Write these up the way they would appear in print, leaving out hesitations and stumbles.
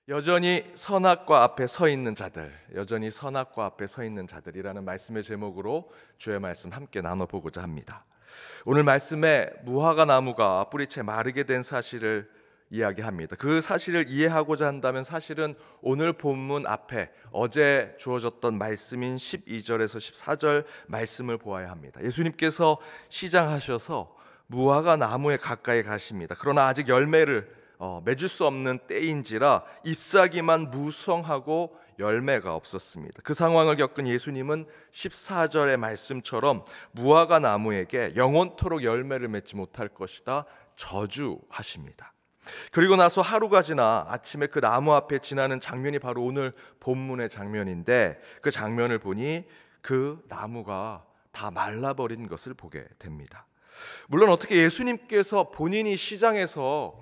여전히 선악과 앞에 서 있는 자들, 여전히 선악과 앞에 서 있는 자들이라는 말씀의 제목으로 주의 말씀 함께 나눠보고자 합니다. 오늘 말씀에 무화과 나무가 뿌리채 마르게 된 사실을 이야기합니다. 그 사실을 이해하고자 한다면 사실은 오늘 본문 앞에 어제 주어졌던 말씀인 12절에서 14절 말씀을 보아야 합니다. 예수님께서 시장하셔서 무화과 나무에 가까이 가십니다. 그러나 아직 열매를 맺을 수 없는 때인지라 잎사귀만 무성하고 열매가 없었습니다. 그 상황을 겪은 예수님은 14절의 말씀처럼 무화과 나무에게 영원토록 열매를 맺지 못할 것이다 저주하십니다. 그리고 나서 하루가 지나 아침에 그 나무 앞에 지나는 장면이 바로 오늘 본문의 장면인데, 그 장면을 보니 그 나무가 다 말라버린 것을 보게 됩니다. 물론 어떻게 예수님께서 본인이 시장에서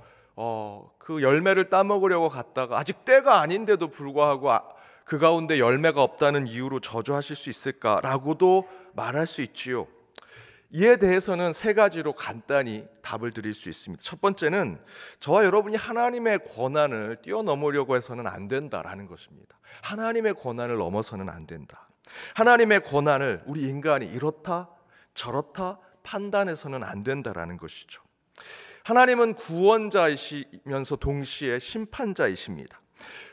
그 열매를 따먹으려고 갔다가 아직 때가 아닌데도 불구하고 그 가운데 열매가 없다는 이유로 저주하실 수 있을까라고도 말할 수 있지요. 이에 대해서는 세 가지로 간단히 답을 드릴 수 있습니다. 첫 번째는 저와 여러분이 하나님의 권한을 뛰어넘으려고 해서는 안 된다라는 것입니다. 하나님의 권한을 넘어서는 안 된다. 하나님의 권한을 우리 인간이 이렇다 저렇다 판단해서는 안 된다라는 것이죠. 하나님은 구원자이시면서 동시에 심판자이십니다.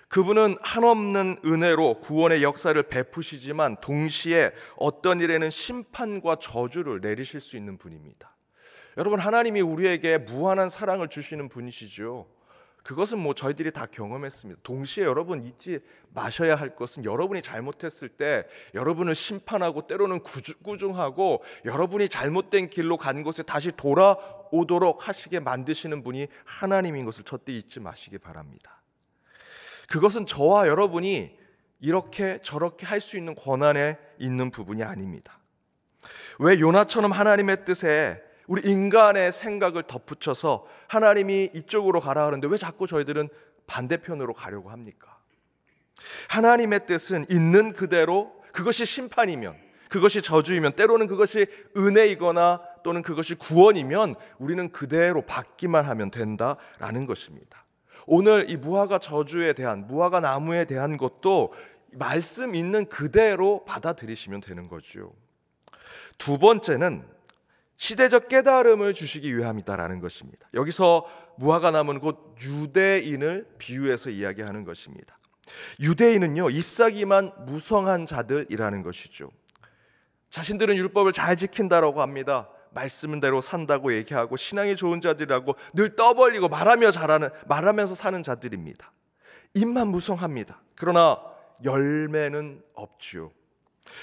그분은 한없는 은혜로 구원의 역사를 베푸시지만 동시에 어떤 일에는 심판과 저주를 내리실 수 있는 분입니다. 여러분, 하나님이 우리에게 무한한 사랑을 주시는 분이시죠. 그것은 저희들이 다 경험했습니다. 동시에 여러분 잊지 마셔야 할 것은 여러분이 잘못했을 때 여러분을 심판하고 때로는 꾸중하고 여러분이 잘못된 길로 간 곳에 다시 돌아오도록 하시게 만드시는 분이 하나님인 것을 절대 잊지 마시기 바랍니다. 그것은 저와 여러분이 이렇게 저렇게 할 수 있는 권한에 있는 부분이 아닙니다. 왜 요나처럼 하나님의 뜻에 우리 인간의 생각을 덧붙여서 하나님이 이쪽으로 가라 하는데 왜 자꾸 저희들은 반대편으로 가려고 합니까? 하나님의 뜻은 있는 그대로, 그것이 심판이면, 그것이 저주이면, 때로는 그것이 은혜이거나 또는 그것이 구원이면 우리는 그대로 받기만 하면 된다라는 것입니다. 오늘 이 무화과 저주에 대한, 무화과 나무에 대한 것도 말씀 있는 그대로 받아들이시면 되는 거죠. 두 번째는 시대적 깨달음을 주시기 위함이다라는 것입니다. 여기서 무화과 나무는 곧 유대인을 비유해서 이야기하는 것입니다. 유대인은요, 잎사귀만 무성한 자들이라는 것이죠. 자신들은 율법을 잘 지킨다라고 합니다. 말씀대로 산다고 얘기하고 신앙이 좋은 자들이라고 늘 떠벌리고 말하면서 사는 자들입니다. 잎만 무성합니다. 그러나 열매는 없죠.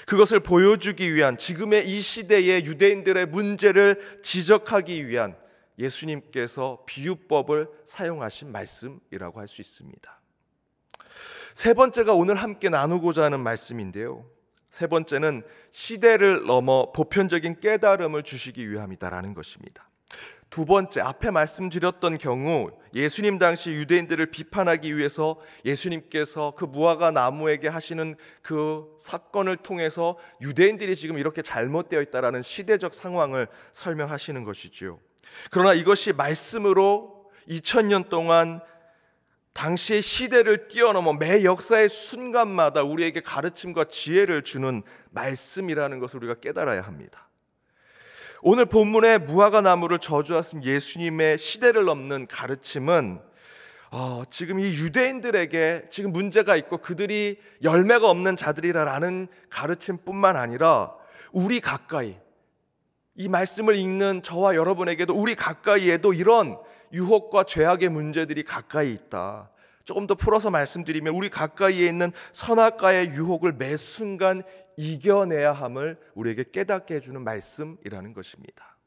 그것을 보여주기 위한, 지금의 이 시대의 유대인들의 문제를 지적하기 위한 예수님께서 비유법을 사용하신 말씀이라고 할 수 있습니다. 세 번째가 오늘 함께 나누고자 하는 말씀인데요, 세 번째는 시대를 넘어 보편적인 깨달음을 주시기 위함이다라는 것입니다. 두 번째, 앞에 말씀드렸던 경우 예수님 당시 유대인들을 비판하기 위해서 예수님께서 그 무화과 나무에게 하시는 그 사건을 통해서 유대인들이 지금 이렇게 잘못되어 있다라는 시대적 상황을 설명하시는 것이지요. 그러나 이것이 말씀으로 2000년 동안 당시의 시대를 뛰어넘어 매 역사의 순간마다 우리에게 가르침과 지혜를 주는 말씀이라는 것을 우리가 깨달아야 합니다. 오늘 본문의 무화과 나무를 저주하신 예수님의 시대를 넘는 가르침은 지금 이 유대인들에게 지금 문제가 있고 그들이 열매가 없는 자들이라는 가르침뿐만 아니라 우리 가까이, 이 말씀을 읽는 저와 여러분에게도 우리 가까이에도 이런 유혹과 죄악의 문제들이 가까이 있다. 조금 더 풀어서 말씀드리면 우리 가까이에 있는 선악과의 유혹을 매 순간 이겨내야 함을 우리에게 깨닫게 해주는 말씀이라는 것입니다.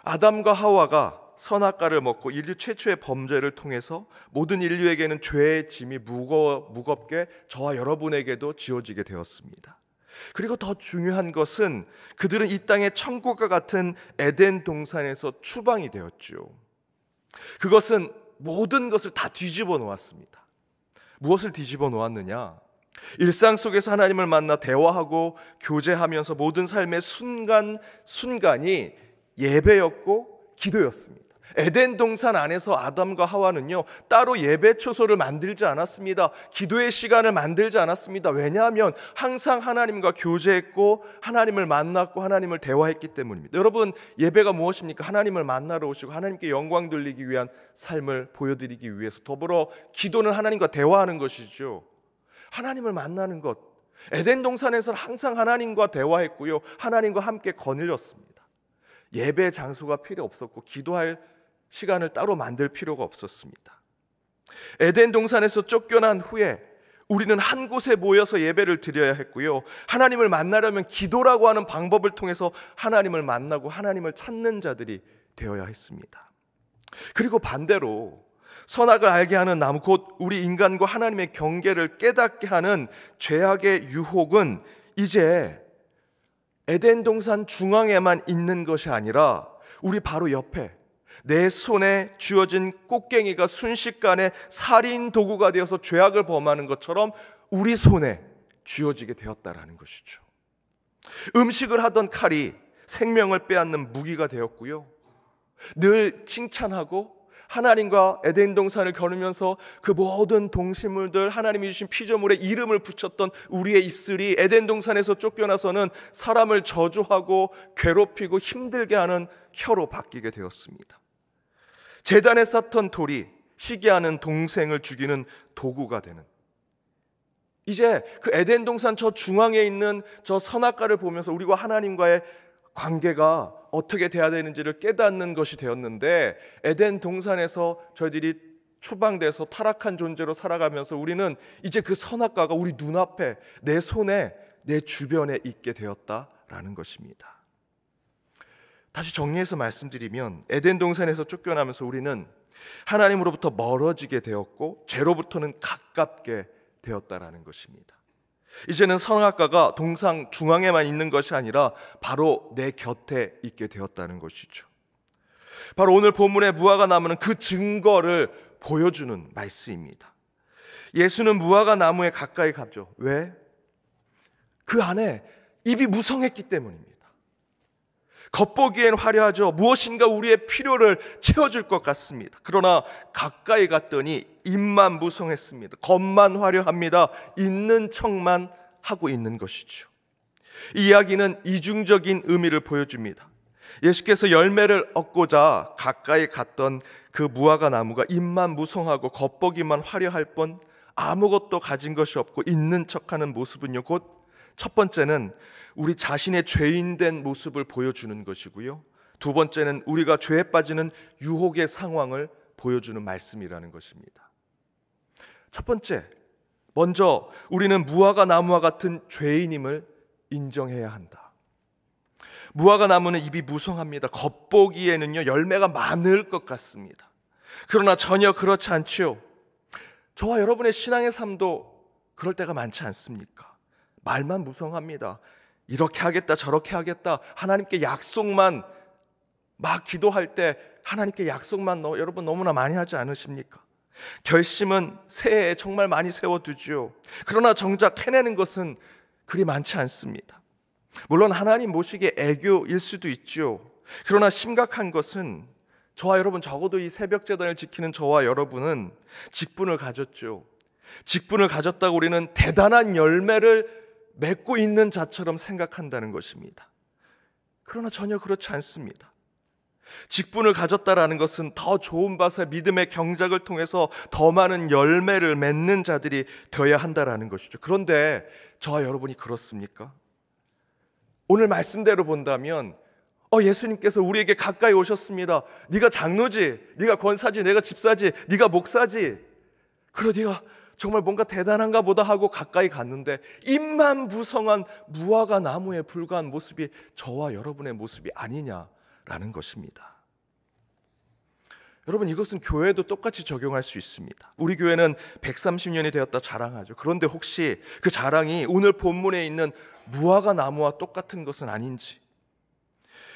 아담과 하와가 선악과를 먹고 인류 최초의 범죄를 통해서 모든 인류에게는 죄의 짐이 무겁게 저와 여러분에게도 지어지게 되었습니다. 그리고 더 중요한 것은 그들은 이 땅의 천국과 같은 에덴 동산에서 추방이 되었죠. 그것은 모든 것을 다 뒤집어 놓았습니다. 무엇을 뒤집어 놓았느냐? 일상 속에서 하나님을 만나 대화하고 교제하면서 모든 삶의 순간순간이 예배였고 기도였습니다. 에덴 동산 안에서 아담과 하와는요, 따로 예배 초소를 만들지 않았습니다. 기도의 시간을 만들지 않았습니다. 왜냐하면 항상 하나님과 교제했고 하나님을 만났고 하나님을 대화했기 때문입니다. 여러분, 예배가 무엇입니까? 하나님을 만나러 오시고 하나님께 영광 돌리기 위한 삶을 보여드리기 위해서, 더불어 기도는 하나님과 대화하는 것이죠. 하나님을 만나는 것. 에덴 동산에서는 항상 하나님과 대화했고요, 하나님과 함께 거닐었습니다. 예배 장소가 필요 없었고 기도할 시간을 따로 만들 필요가 없었습니다. 에덴 동산에서 쫓겨난 후에 우리는 한 곳에 모여서 예배를 드려야 했고요, 하나님을 만나려면 기도라고 하는 방법을 통해서 하나님을 만나고 하나님을 찾는 자들이 되어야 했습니다. 그리고 반대로 선악을 알게 하는 나무, 곧 우리 인간과 하나님의 경계를 깨닫게 하는 죄악의 유혹은 이제 에덴 동산 중앙에만 있는 것이 아니라 우리 바로 옆에, 내 손에 쥐어진 꽃갱이가 순식간에 살인 도구가 되어서 죄악을 범하는 것처럼 우리 손에 쥐어지게 되었다라는 것이죠. 음식을 하던 칼이 생명을 빼앗는 무기가 되었고요, 늘 칭찬하고 하나님과 에덴 동산을 겨누면서 그 모든 동식물들, 하나님이 주신 피조물에 이름을 붙였던 우리의 입술이 에덴 동산에서 쫓겨나서는 사람을 저주하고 괴롭히고 힘들게 하는 혀로 바뀌게 되었습니다. 제단에 쌓던 돌이 시기하는 동생을 죽이는 도구가 되는, 이제 그 에덴 동산 저 중앙에 있는 저 선악과를 보면서 우리와 하나님과의 관계가 어떻게 돼야 되는지를 깨닫는 것이 되었는데, 에덴 동산에서 저희들이 추방돼서 타락한 존재로 살아가면서 우리는 이제 그 선악과가 우리 눈앞에, 내 손에, 내 주변에 있게 되었다라는 것입니다. 다시 정리해서 말씀드리면, 에덴 동산에서 쫓겨나면서 우리는 하나님으로부터 멀어지게 되었고 죄로부터는 가깝게 되었다라는 것입니다. 이제는 선악과가 동상 중앙에만 있는 것이 아니라 바로 내 곁에 있게 되었다는 것이죠. 바로 오늘 본문의 무화과 나무는 그 증거를 보여주는 말씀입니다. 예수는 무화과 나무에 가까이 가죠. 왜? 그 안에 잎이 무성했기 때문입니다. 겉보기엔 화려하죠. 무엇인가 우리의 필요를 채워줄 것 같습니다. 그러나 가까이 갔더니 잎만 무성했습니다. 겉만 화려합니다. 있는 척만 하고 있는 것이죠. 이 이야기는 이중적인 의미를 보여줍니다. 예수께서 열매를 얻고자 가까이 갔던 그 무화과 나무가 잎만 무성하고 겉보기만 화려할 뿐 아무것도 가진 것이 없고 있는 척하는 모습은요, 곧 첫 번째는 우리 자신의 죄인된 모습을 보여주는 것이고요, 두 번째는 우리가 죄에 빠지는 유혹의 상황을 보여주는 말씀이라는 것입니다. 첫 번째, 먼저 우리는 무화과 나무와 같은 죄인임을 인정해야 한다. 무화과 나무는 잎이 무성합니다. 겉보기에는요, 열매가 많을 것 같습니다. 그러나 전혀 그렇지 않지요. 저와 여러분의 신앙의 삶도 그럴 때가 많지 않습니까? 말만 무성합니다. 이렇게 하겠다 저렇게 하겠다, 하나님께 약속만, 막 기도할 때 하나님께 약속만 여러분 너무나 많이 하지 않으십니까? 결심은 새해에 정말 많이 세워두죠. 그러나 정작 해내는 것은 그리 많지 않습니다. 물론 하나님 모시기에 애교일 수도 있죠. 그러나 심각한 것은 저와 여러분, 적어도 이 새벽 제단을 지키는 저와 여러분은 직분을 가졌죠. 직분을 가졌다고 우리는 대단한 열매를 맺고 있는 자처럼 생각한다는 것입니다. 그러나 전혀 그렇지 않습니다. 직분을 가졌다라는 것은 더 좋은 밭에 믿음의 경작을 통해서 더 많은 열매를 맺는 자들이 되어야 한다라는 것이죠. 그런데 저와 여러분이 그렇습니까? 오늘 말씀대로 본다면 예수님께서 우리에게 가까이 오셨습니다. 네가 장로지, 네가 권사지, 내가 집사지, 네가 목사지, 그리고 네가 정말 뭔가 대단한가 보다 하고 가까이 갔는데 잎만 무성한 무화과 나무에 불과한 모습이 저와 여러분의 모습이 아니냐라는 것입니다. 여러분, 이것은 교회에도 똑같이 적용할 수 있습니다. 우리 교회는 130년이 되었다 자랑하죠. 그런데 혹시 그 자랑이 오늘 본문에 있는 무화과 나무와 똑같은 것은 아닌지,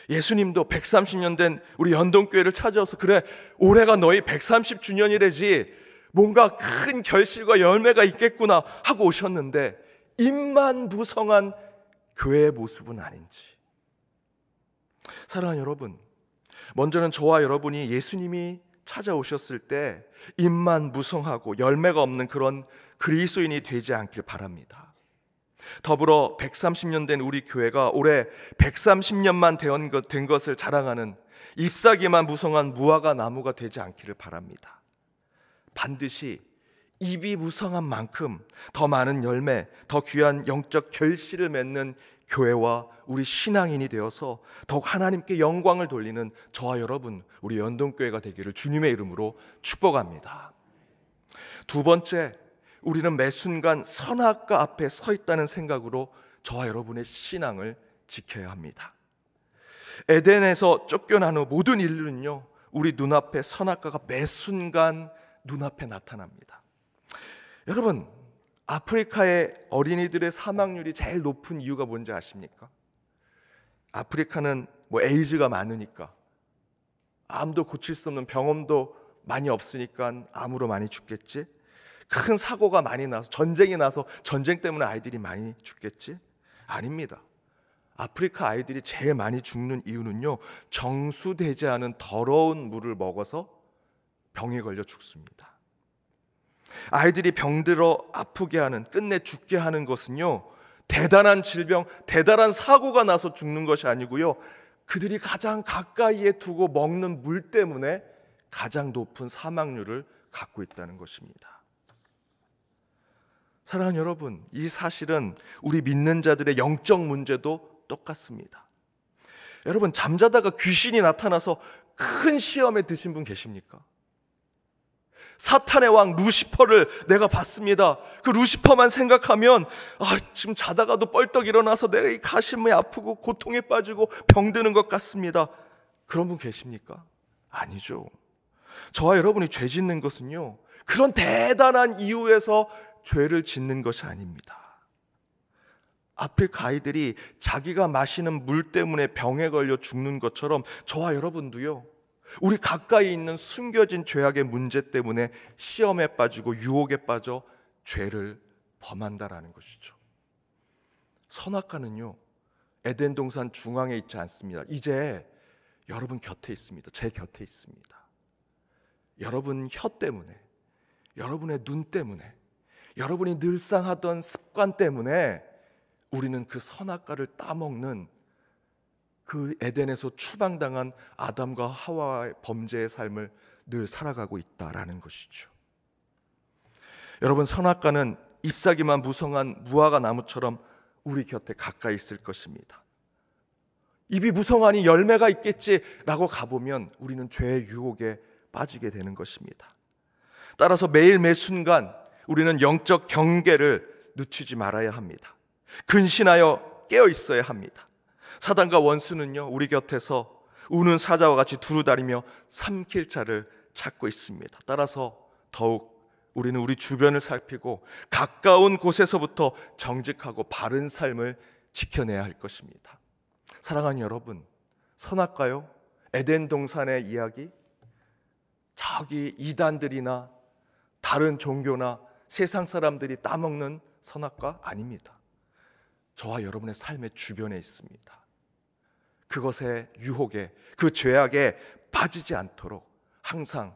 예수님도 130년 된 우리 연동교회를 찾아와서 그래, 올해가 너희 130주년이래지 뭔가 큰 결실과 열매가 있겠구나 하고 오셨는데 잎만 무성한 교회의 모습은 아닌지. 사랑하는 여러분, 먼저는 저와 여러분이 예수님이 찾아오셨을 때 입만 무성하고 열매가 없는 그런 그리스도인이 되지 않길 바랍니다. 더불어 130년 된 우리 교회가 올해 130년만 된 것을 자랑하는 잎사귀만 무성한 무화과 나무가 되지 않기를 바랍니다. 반드시 잎이 무성한 만큼 더 많은 열매, 더 귀한 영적 결실을 맺는 교회와 우리 신앙인이 되어서 더욱 하나님께 영광을 돌리는 저와 여러분, 우리 연동교회가 되기를 주님의 이름으로 축복합니다. 두 번째, 우리는 매 순간 선악과 앞에 서 있다는 생각으로 저와 여러분의 신앙을 지켜야 합니다. 에덴에서 쫓겨난 후 모든 인류는요, 우리 눈앞에 선악과가 매 순간 눈앞에 나타납니다. 여러분, 아프리카의 어린이들의 사망률이 제일 높은 이유가 뭔지 아십니까? 아프리카는 에이즈가 많으니까, 암도 고칠 수 없는 병험도 많이 없으니까 암으로 많이 죽겠지? 큰 사고가 많이 나서, 전쟁이 나서 전쟁 때문에 아이들이 많이 죽겠지? 아닙니다. 아프리카 아이들이 제일 많이 죽는 이유는요, 정수되지 않은 더러운 물을 먹어서 병에 걸려 죽습니다. 아이들이 병들어 아프게 하는, 끝내 죽게 하는 것은요, 대단한 질병, 대단한 사고가 나서 죽는 것이 아니고요, 그들이 가장 가까이에 두고 먹는 물 때문에 가장 높은 사망률을 갖고 있다는 것입니다. 사랑하는 여러분, 이 사실은 우리 믿는 자들의 영적 문제도 똑같습니다. 여러분, 잠자다가 귀신이 나타나서 큰 시험에 드신 분 계십니까? 사탄의 왕 루시퍼를 내가 봤습니다. 그 루시퍼만 생각하면 지금 자다가도 뻘떡 일어나서 내가 이 가슴이 아프고 고통에 빠지고 병드는 것 같습니다. 그런 분 계십니까? 아니죠. 저와 여러분이 죄 짓는 것은요, 그런 대단한 이유에서 죄를 짓는 것이 아닙니다. 아프리카 아이들이 자기가 마시는 물 때문에 병에 걸려 죽는 것처럼 저와 여러분도요, 우리 가까이 있는 숨겨진 죄악의 문제 때문에 시험에 빠지고 유혹에 빠져 죄를 범한다라는 것이죠. 선악과는요, 에덴 동산 중앙에 있지 않습니다. 이제 여러분 곁에 있습니다. 제 곁에 있습니다. 여러분 혀 때문에, 여러분의 눈 때문에, 여러분이 늘상 하던 습관 때문에 우리는 그 선악과를 따먹는 그 에덴에서 추방당한 아담과 하와의 범죄의 삶을 늘 살아가고 있다라는 것이죠. 여러분, 선악과는 잎사귀만 무성한 무화과 나무처럼 우리 곁에 가까이 있을 것입니다. 잎이 무성하니 열매가 있겠지라고 가보면 우리는 죄의 유혹에 빠지게 되는 것입니다. 따라서 매일 매 순간 우리는 영적 경계를 늦추지 말아야 합니다. 근신하여 깨어 있어야 합니다. 사단과 원수는요, 우리 곁에서 우는 사자와 같이 두루다니며 삼킬 자를 찾고 있습니다. 따라서 더욱 우리는 우리 주변을 살피고 가까운 곳에서부터 정직하고 바른 삶을 지켜내야 할 것입니다. 사랑하는 여러분, 선악과요, 에덴 동산의 이야기, 저기 이단들이나 다른 종교나 세상 사람들이 따먹는 선악과 아닙니다. 저와 여러분의 삶의 주변에 있습니다. 그것의 유혹에, 그 죄악에 빠지지 않도록 항상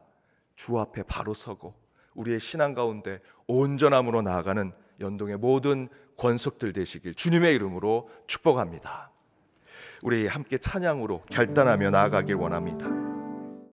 주 앞에 바로 서고 우리의 신앙 가운데 온전함으로 나아가는 연동의 모든 권속들 되시길 주님의 이름으로 축복합니다. 우리 함께 찬양으로 결단하며 나아가길 원합니다.